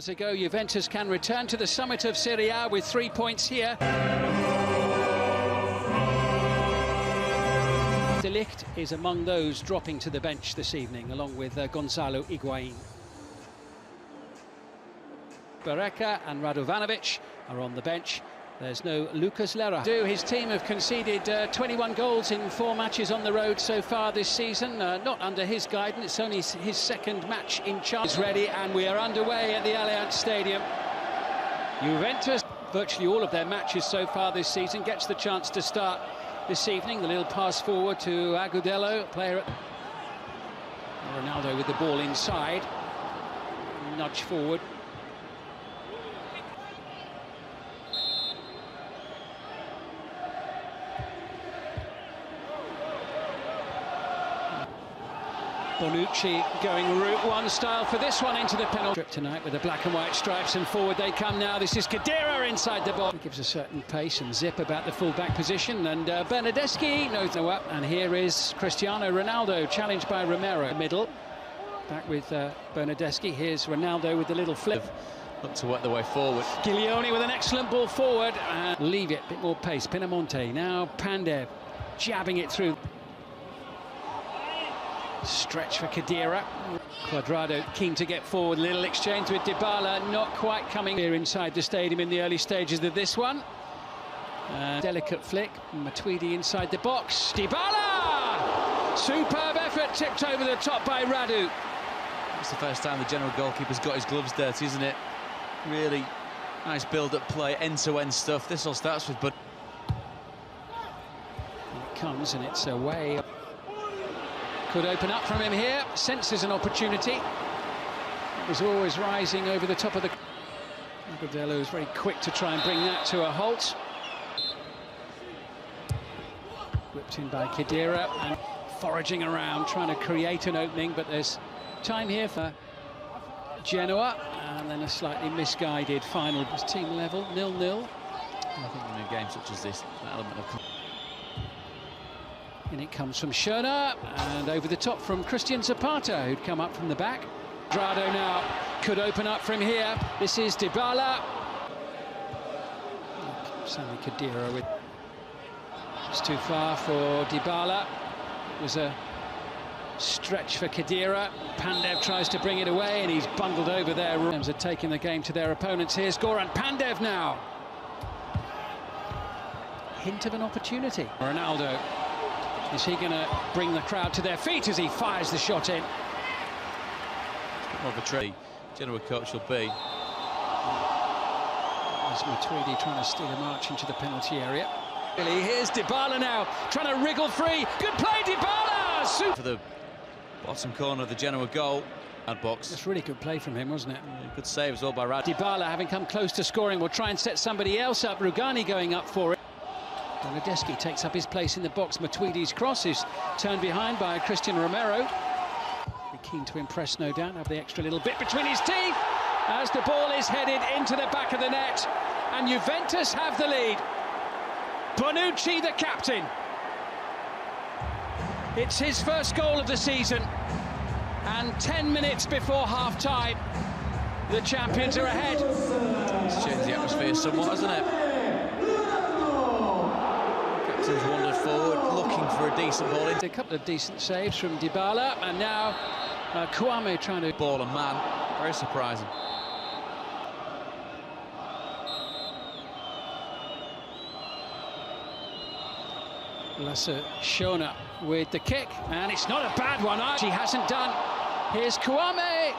Hours ago, Juventus can return to the summit of Serie A with 3 points here. De Ligt is among those dropping to the bench this evening, along with Gonzalo Higuain. Barreca and Radovanovic are on the bench. There's no Lucas Lera. His team have conceded 21 goals in 4 matches on the road so far this season. Not under his guidance, it's only his second match in charge. Ready, and we are underway at the Allianz Stadium. Juventus, virtually all of their matches so far this season, gets the chance to start this evening. The little pass forward to Agudelo, player at Ronaldo with the ball inside. Nudge forward. Bonucci going Route 1 style for this one into the penalty strip tonight with the black and white stripes, and forward they come now. This is Khedira inside the box. He gives a certain pace and zip about the full-back position, and Bernardeschi knows no up. And here is Cristiano Ronaldo, challenged by Romero. Middle, back with Bernardeschi. Here's Ronaldo with the little flip. Look to work the way forward. Giglioni with an excellent ball forward. Leave it, a bit more pace. Pinamonte, now Pandev, jabbing it through. Stretch for Khedira. Cuadrado keen to get forward. Little exchange with Dybala, not quite coming here inside the stadium in the early stages of this one. Delicate flick. Matuidi inside the box. Dybala! Superb effort, tipped over the top by Radu. It's the first time the Genoa goalkeeper's got his gloves dirty, isn't it? Really nice build-up play, end-to-end stuff. This all starts with Bud. It comes and it's away. Could open up from him here, senses an opportunity. It was always rising over the top of the... Agudelo is very quick to try and bring that to a halt. Whipped in by Khedira and foraging around, trying to create an opening, but there's time here for Genoa, and then a slightly misguided final. Team level, 0-0. I think in a game such as this, that element of... And it comes from Schoner, and over the top from Christian Zapata, who'd come up from the back. Drado now could open up from here. This is Dybala. Sami Khedira with... It's too far for Dybala. It was a stretch for Khedira. Pandev tries to bring it away, and he's bundled over there. Rams are taking the game to their opponents. Here's Goran Pandev now. Hint of an opportunity. Ronaldo. Is he going to bring the crowd to their feet as he fires the shot in? More of a trick Genoa coach will be. There's Matuidi trying to steal a march into the penalty area. Here's Dybala now, trying to wriggle free. Good play, Dybala! For the bottom corner of the Genoa goal. Box. That's really good play from him, wasn't it? Yeah, good save as well by Rad. Dybala, having come close to scoring, will try and set somebody else up. Rugani going up for it. Bernardeschi takes up his place in the box. Matuidi's cross is turned behind by Christian Romero. Be keen to impress, no doubt. Have the extra little bit between his teeth as the ball is headed into the back of the net. And Juventus have the lead. Bonucci, the captain. It's his first goal of the season. And 10 minutes before half-time, the champions are ahead. It's changed the atmosphere somewhat, hasn't it? Captain's wandered forward, looking for a decent ball. A couple of decent saves from Dybala, and now Kouame trying to... Ball and man, very surprising. Lasse Schoner with the kick, and it's not a bad one. He hasn't done. Here's Kouame,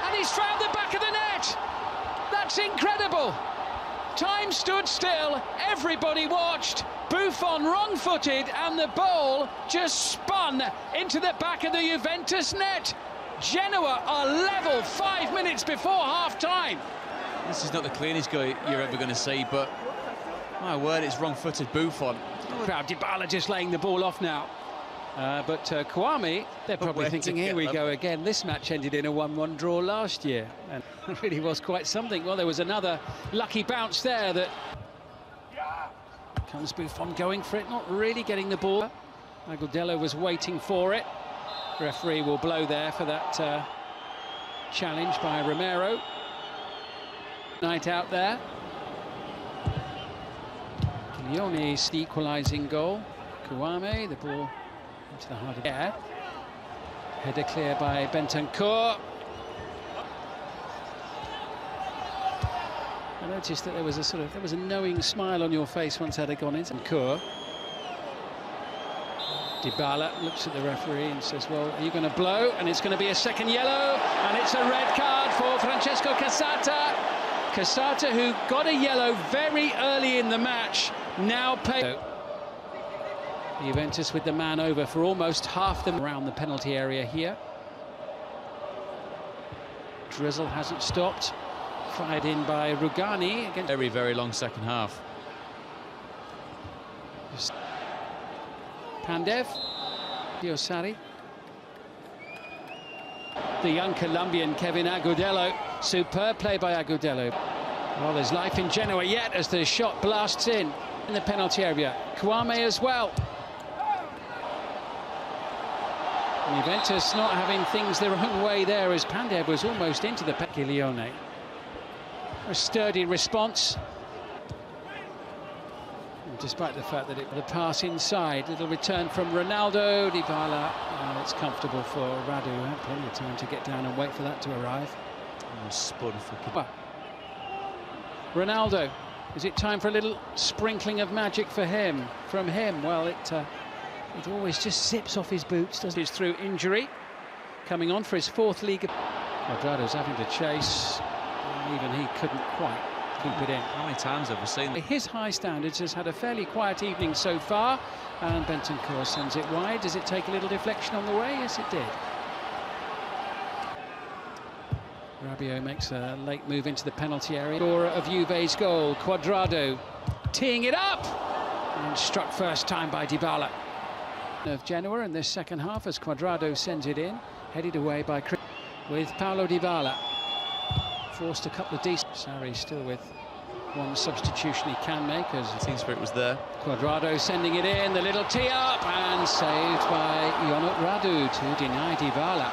and he's found the back of the net. That's incredible. Time stood still, everybody watched. Buffon wrong-footed, and the ball just spun into the back of the Juventus net. Genoa are level 5 minutes before half-time. This is not the cleanest goal you're ever going to see, but my word, it's wrong-footed Buffon. Crowd, Dybala just laying the ball off now. But Kouame, they're probably thinking, here we go again. This match ended in a 1-1 draw last year, and it really was quite something. Well, there was another lucky bounce there that... Comes Buffon going for it, not really getting the ball. Agudelo was waiting for it. The referee will blow there for that challenge by Romero. Night out there. Leone's the equalising goal. Kouame, the ball into the heart of the air. Header clear by Bentancur. I noticed that there was a knowing smile on your face once that had gone in. Bentancur. Dybala looks at the referee and says, well, are you going to blow? And it's going to be a second yellow, and it's a red card for Francesco Cassata. Cassata, who got a yellow very early in the match, now paid. Juventus with the man over for almost half them around the penalty area here. Drizzle hasn't stopped. Fired in by Rugani. Against very, very long second half. Pandev, Diosari. The young Colombian Kevin Agudelo. Superb play by Agudelo. Well, there's life in Genoa yet as the shot blasts in the penalty area. Kouame as well. Juventus not having things their own way there as Pandev was almost into the Leone. A sturdy response. Despite the fact that the pass inside, little return from Ronaldo, Dybala. Oh, it's comfortable for Radu. Had plenty of time to get down and wait for that to arrive. Ronaldo, is it time for a little sprinkling of magic for him? From him, well, it always just zips off his boots, doesn't it? Through injury, coming on for his fourth league. Cuadrado's having to chase, and even he couldn't quite keep it in. How many times have we seen that? His high standards has had a fairly quiet evening so far, and Bentancur sends it wide. Does it take a little deflection on the way? Yes, it did. Rabiot makes a late move into the penalty area. Scorer of Juve's goal, Cuadrado, teeing it up, and struck first time by Dybala. Of Genoa in this second half as Cuadrado sends it in, headed away by Chris with Paulo Dybala. Forced a couple of decent. Sarri still with one substitution he can make as the team spirit was there. Cuadrado sending it in, the little tee up, and saved by Radu to deny Dybala.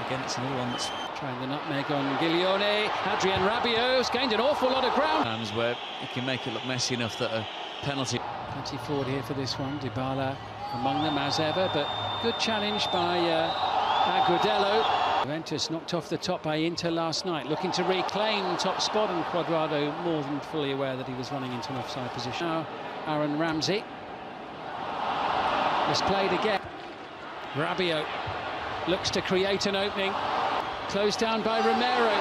Again, it's another one that's trying the nutmeg on Giglione. Adrien Rabiot's gained an awful lot of ground. Times where he can make it look messy enough that a penalty. Plenty forward here for this one. Dybala among them as ever, but good challenge by Agudelo. Juventus knocked off the top by Inter last night, looking to reclaim top spot, and Cuadrado more than fully aware that he was running into an offside position. Now Aaron Ramsey. Misplayed again. Rabiot looks to create an opening. Closed down by Romero.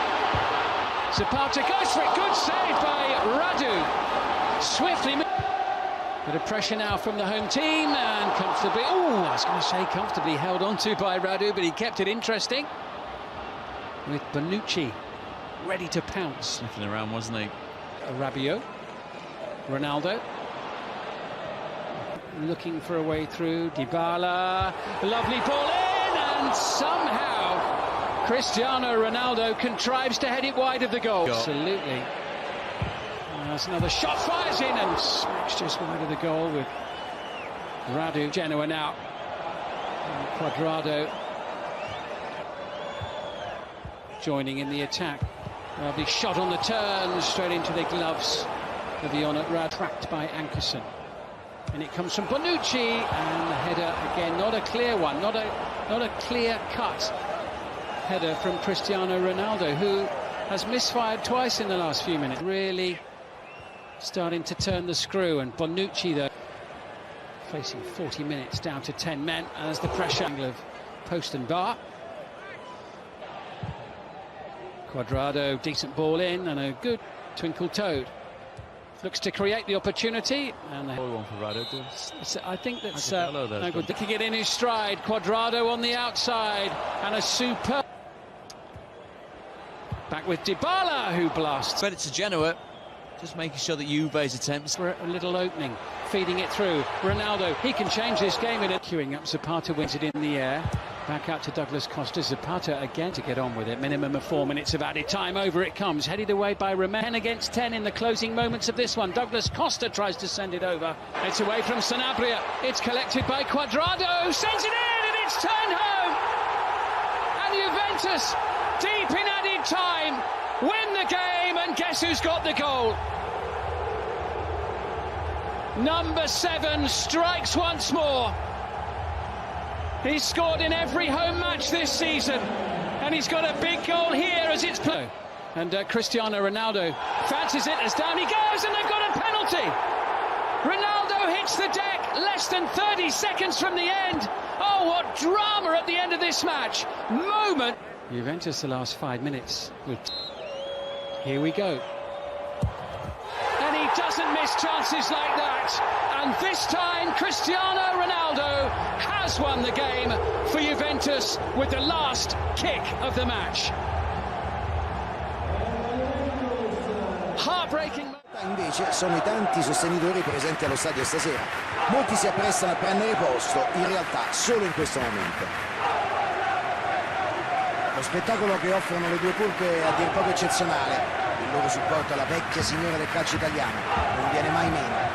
Zapata goes for it. Good save by Radu. Swiftly. Bit of pressure now from the home team, and comfortably. Oh, I was going to say comfortably held onto by Radu, but he kept it interesting. With Bonucci ready to pounce. Sniffing around, wasn't he? Rabiot. Ronaldo. Looking for a way through. Dybala. Lovely ball in, and somehow Cristiano Ronaldo contrives to head it wide of the goal. Absolutely. There's another shot, fires in and smacks just wide of the goal with Radu. Genoa now. And Cuadrado joining in the attack. Lovely shot on the turn, straight into the gloves of Radu. Tracked by Ankerson. And it comes from Bonucci, and the header again, not a clear one, not a clear-cut header from Cristiano Ronaldo, who has misfired twice in the last few minutes. Really starting to turn the screw, and Bonucci, though, facing 40 minutes down to 10 men as the pressure angle of post and bar. Cuadrado, decent ball in, and a good twinkle toed. Looks to create the opportunity, and one for Radu. I think that's good. Taking it in his stride. Cuadrado on the outside, and a superb. Back with Dybala, who blasts. Credit to Genoa, just making sure that Juve's attempts for a little opening, feeding it through. Ronaldo, he can change this game in it. Queuing up, Zapata wins it in the air. Back out to Douglas Costa. Zapata again to get on with it. Minimum of 4 minutes of added time. Over it comes, headed away by Romero. 10 against 10 in the closing moments of this one. Douglas Costa tries to send it over. It's away from Sanabria. It's collected by Cuadrado. Sends it in, and it's turned home. And Juventus deep in added time, win the game, and guess who's got the goal? Number 7 strikes once more. He's scored in every home match this season, and he's got a big goal here as it's played. And Cristiano Ronaldo fancies it as down he goes, and they've got a penalty. Ronaldo hits the deck less than 30 seconds from the end. Oh, what drama at the end of this match. Moment. Juventus the last 5 minutes. Here we go. And he doesn't miss chances like that. And this time, Cristiano Ronaldo has won the game for Juventus with the last kick of the match. Heartbreaking. Invece sono i tanti sostenitori presenti allo stadio stasera. Molti si apprestano a prendere posto, in realtà solo in questo momento. Lo spettacolo che offrono le due curve è a dir poco eccezionale. Il loro supporto alla vecchia signora del calcio italiano non viene mai meno.